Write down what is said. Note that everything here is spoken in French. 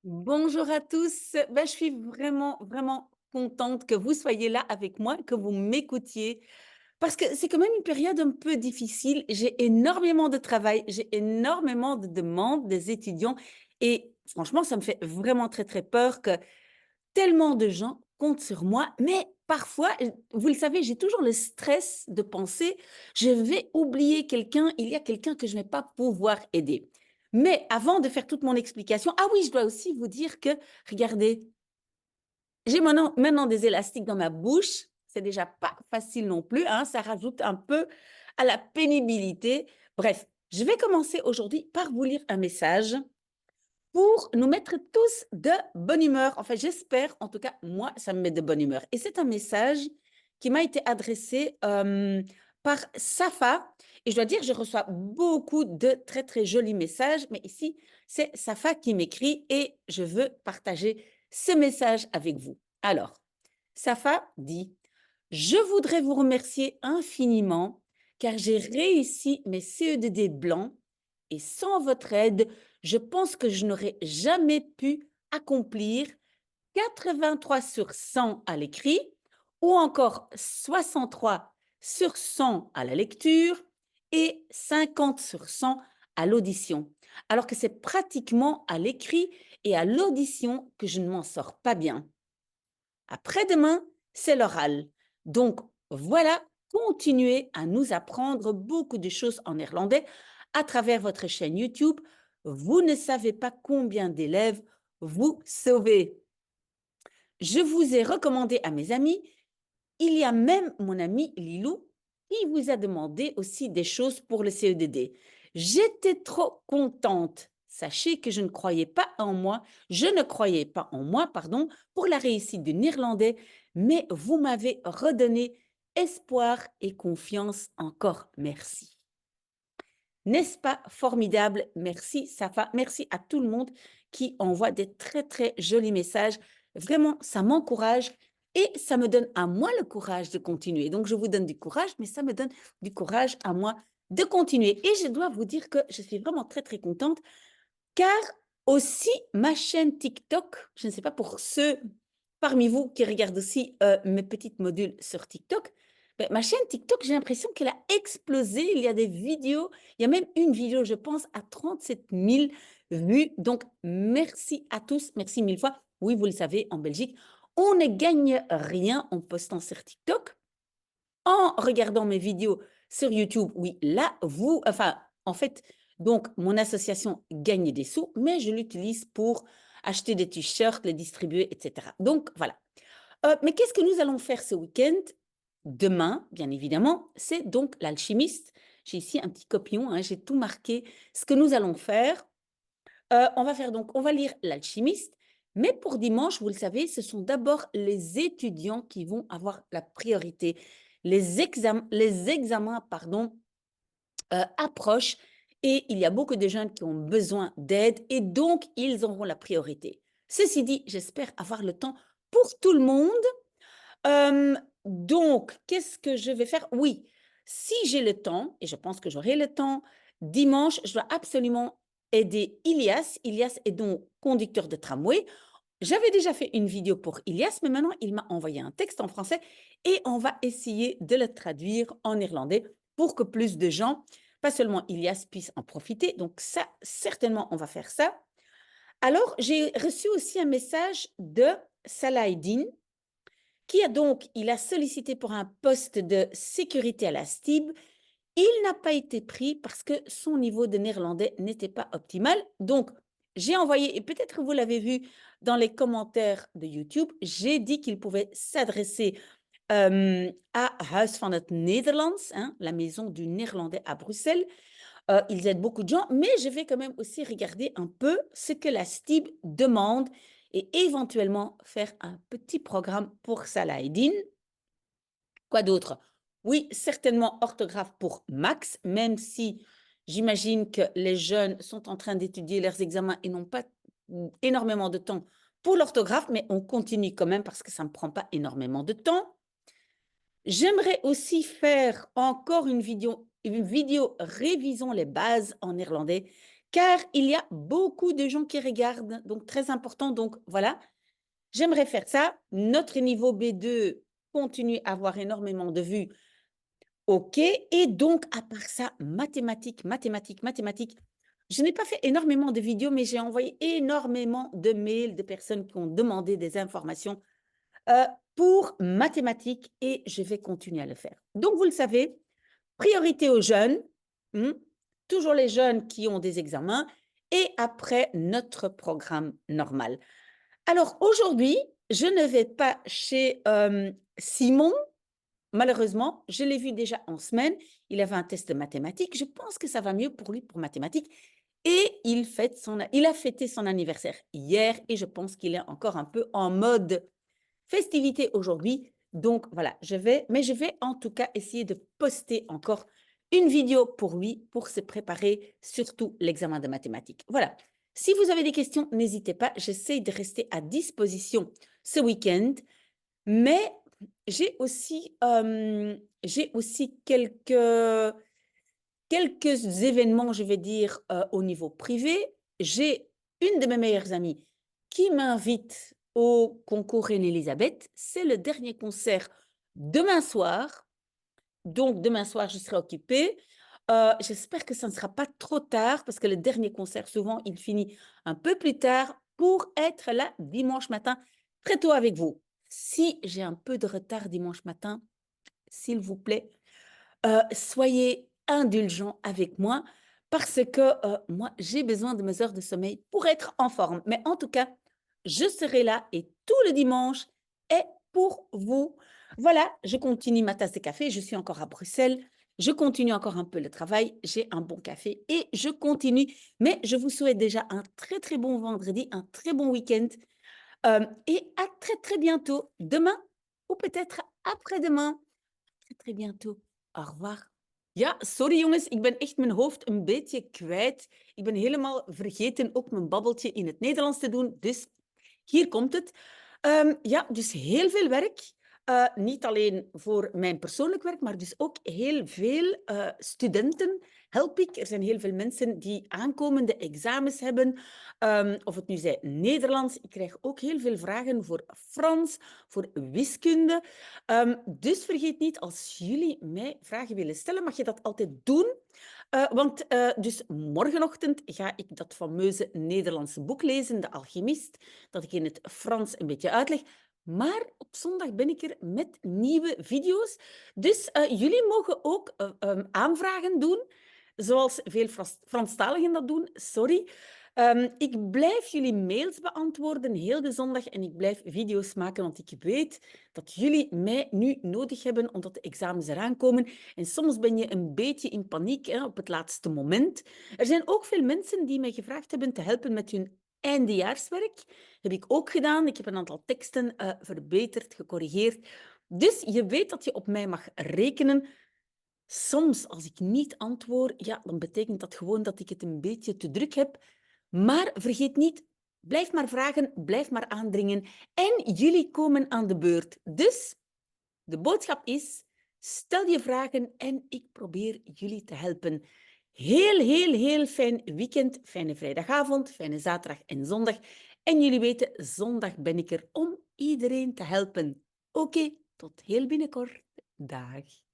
Bonjour à tous. Je suis vraiment, vraiment contente que vous soyez là avec moi, que vous m'écoutiez, parce que c'est quand même une période un peu difficile. J'ai énormément de travail, j'ai énormément de demandes des étudiants et franchement, ça me fait vraiment très, très peur que tellement de gens comptent sur moi. Mais parfois, vous le savez, j'ai toujours le stress de penser, je vais oublier quelqu'un, il y a quelqu'un que je ne vais pas pouvoir aider. Mais avant de faire toute mon explication, ah oui, je dois aussi vous dire que, regardez, j'ai maintenant des élastiques dans ma bouche. C'est déjà pas facile non plus, hein, ça rajoute un peu à la pénibilité. Bref, je vais commencer aujourd'hui par vous lire un message pour nous mettre tous de bonne humeur. Enfin, j'espère, en tout cas, moi, ça me met de bonne humeur. Et c'est un message qui m'a été adressé par Safa. Et je dois dire, je reçois beaucoup de très, très jolis messages. Mais ici, c'est Safa qui m'écrit et je veux partager ce message avec vous. Alors, Safa dit, je voudrais vous remercier infiniment car j'ai réussi mes CEDD blancs et sans votre aide, je pense que je n'aurais jamais pu accomplir 83 sur 100 à l'écrit ou encore 63 sur 100 à la lecture et 50 sur 100 à l'audition. Alors que c'est pratiquement à l'écrit et à l'audition que je ne m'en sors pas bien. Après-demain, c'est l'oral. Donc voilà, continuez à nous apprendre beaucoup de choses en néerlandais à travers votre chaîne YouTube. Vous ne savez pas combien d'élèves vous sauvez. Je vous ai recommandé à mes amis. Il y a même mon ami Lilou qui vous a demandé aussi des choses pour le CEDD. J'étais trop contente. Sachez que je ne croyais pas en moi, pardon, pour la réussite du néerlandais, mais vous m'avez redonné espoir et confiance. Encore merci. N'est-ce pas formidable? Merci Safa, merci à tout le monde qui envoie des très très jolis messages. Vraiment, ça m'encourage et ça me donne à moi le courage de continuer. Donc, je vous donne du courage, mais ça me donne du courage à moi de continuer. Et je dois vous dire que je suis vraiment très très contente car aussi ma chaîne TikTok, je ne sais pas pour ceux parmi vous qui regardent aussi mes petites modules sur TikTok, ben, ma chaîne TikTok, j'ai l'impression qu'elle a explosé. Il y a des vidéos, il y a même une vidéo, je pense, à 37 000 vues. Donc, merci à tous, merci mille fois. Oui, vous le savez, en Belgique, on ne gagne rien en postant sur TikTok. En regardant mes vidéos sur YouTube, oui, là, en fait, donc, mon association gagne des sous, mais je l'utilise pour acheter des t-shirts, les distribuer, etc. Donc, voilà. Mais qu'est-ce que nous allons faire ce week-end? Demain, bien évidemment, c'est donc l'alchimiste. J'ai ici un petit copion, hein, j'ai tout marqué ce que nous allons faire. On va lire l'alchimiste, mais pour dimanche, vous le savez, ce sont d'abord les étudiants qui vont avoir la priorité. Les examens, pardon, approchent et il y a beaucoup de jeunes qui ont besoin d'aide et donc ils auront la priorité. Ceci dit, j'espère avoir le temps pour tout le monde. Donc, qu'est-ce que je vais faire? Oui, si j'ai le temps, et je pense que j'aurai le temps, dimanche, je dois absolument aider Ilias. Ilias est donc conducteur de tramway. J'avais déjà fait une vidéo pour Ilias, mais maintenant, il m'a envoyé un texte en français et on va essayer de le traduire en irlandais pour que plus de gens, pas seulement Ilias, puissent en profiter. Donc ça, certainement, on va faire ça. Alors, j'ai reçu aussi un message de Salahedin il a sollicité pour un poste de sécurité à la STIB. Il n'a pas été pris parce que son niveau de néerlandais n'était pas optimal. Donc, j'ai envoyé, et peut-être vous l'avez vu dans les commentaires de YouTube, j'ai dit qu'il pouvait s'adresser à Huis van het Nederlands, hein, la maison du néerlandais à Bruxelles. Ils aident beaucoup de gens, mais je vais quand même aussi regarder un peu ce que la STIB demande et éventuellement faire un petit programme pour Salahedin. Quoi d'autre? Oui, certainement orthographe pour Max, même si j'imagine que les jeunes sont en train d'étudier leurs examens et n'ont pas énormément de temps pour l'orthographe, mais on continue quand même parce que ça ne me prend pas énormément de temps. J'aimerais aussi faire encore une vidéo révisons les bases en néerlandais, car il y a beaucoup de gens qui regardent, donc très important. Donc voilà, j'aimerais faire ça. Notre niveau B2 continue à avoir énormément de vues. OK. Et donc, à part ça, mathématiques, mathématiques, mathématiques. Je n'ai pas fait énormément de vidéos, mais j'ai envoyé énormément de mails de personnes qui ont demandé des informations euh, pour mathématiques et je vais continuer à le faire. Donc, vous le savez, priorité aux jeunes, hmm, toujours les jeunes qui ont des examens et après notre programme normal. Alors, aujourd'hui, je ne vais pas chez Simon. Malheureusement, je l'ai vu déjà en semaine. Il avait un test de mathématiques. Je pense que ça va mieux pour lui pour mathématiques. Et il a fêté son anniversaire hier et je pense qu'il est encore un peu en mode festivité aujourd'hui. Donc voilà, mais je vais en tout cas essayer de poster encore une vidéo pour lui pour se préparer surtout l'examen de mathématiques. Voilà. Si vous avez des questions, n'hésitez pas. J'essaie de rester à disposition ce week-end. Mais j'ai aussi quelques événements, je vais dire, au niveau privé. J'ai une de mes meilleures amies qui m'invite au concours Reine-Élisabeth. C'est le dernier concert demain soir. Donc, demain soir, je serai occupée. J'espère que ça ne sera pas trop tard parce que le dernier concert, souvent, il finit un peu plus tard pour être là dimanche matin très tôt avec vous. Si j'ai un peu de retard dimanche matin, s'il vous plaît, soyez indulgents avec moi parce que moi, j'ai besoin de mes heures de sommeil pour être en forme. Mais en tout cas, je serai là et tout le dimanche est pour vous. Voilà, je continue ma tasse de café. Je suis encore à Bruxelles. Je continue encore un peu le travail. J'ai un bon café et je continue. Mais je vous souhaite déjà un très, très bon vendredi, un très bon week-end et à très, très bientôt. Demain ou peut-être après-demain. Très, très bientôt. Au revoir. Ja, sorry jongens, ik ben echt mijn hoofd een beetje kwijt. Ik ben helemaal vergeten ook mijn babbeltje in het Nederlands te doen. Dus hier komt het. Ja, dus heel veel werk. Niet alleen voor mijn persoonlijk werk, maar dus ook heel veel studenten help ik. Er zijn heel veel mensen die aankomende examens hebben. Of het nu zij Nederlands. Ik krijg ook heel veel vragen voor Frans, voor wiskunde. Dus vergeet niet, als jullie mij vragen willen stellen, mag je dat altijd doen. Want dus morgenochtend ga ik dat fameuze Nederlandse boek lezen, De Alchemist, dat ik in het Frans een beetje uitleg. Maar op zondag ben ik er met nieuwe video's. Dus jullie mogen ook aanvragen doen, zoals veel Franstaligen dat doen. Sorry. Ik blijf jullie mails beantwoorden heel de zondag en ik blijf video's maken, want ik weet dat jullie mij nu nodig hebben omdat de examens eraan komen. En soms ben je een beetje in paniek hè, op het laatste moment. Er zijn ook veel mensen die mij gevraagd hebben te helpen met hun eindejaarswerk. Heb ik ook gedaan. Ik heb een aantal teksten verbeterd, gecorrigeerd. Dus je weet dat je op mij mag rekenen. Soms, als ik niet antwoord, ja, dan betekent dat gewoon dat ik het een beetje te druk heb. Maar vergeet niet, blijf maar vragen, blijf maar aandringen. En jullie komen aan de beurt. Dus de boodschap is, stel je vragen en ik probeer jullie te helpen. Heel, heel, heel fijn weekend, fijne vrijdagavond, fijne zaterdag en zondag. En jullie weten, zondag ben ik er om iedereen te helpen. Oké, tot heel binnenkort. Dag.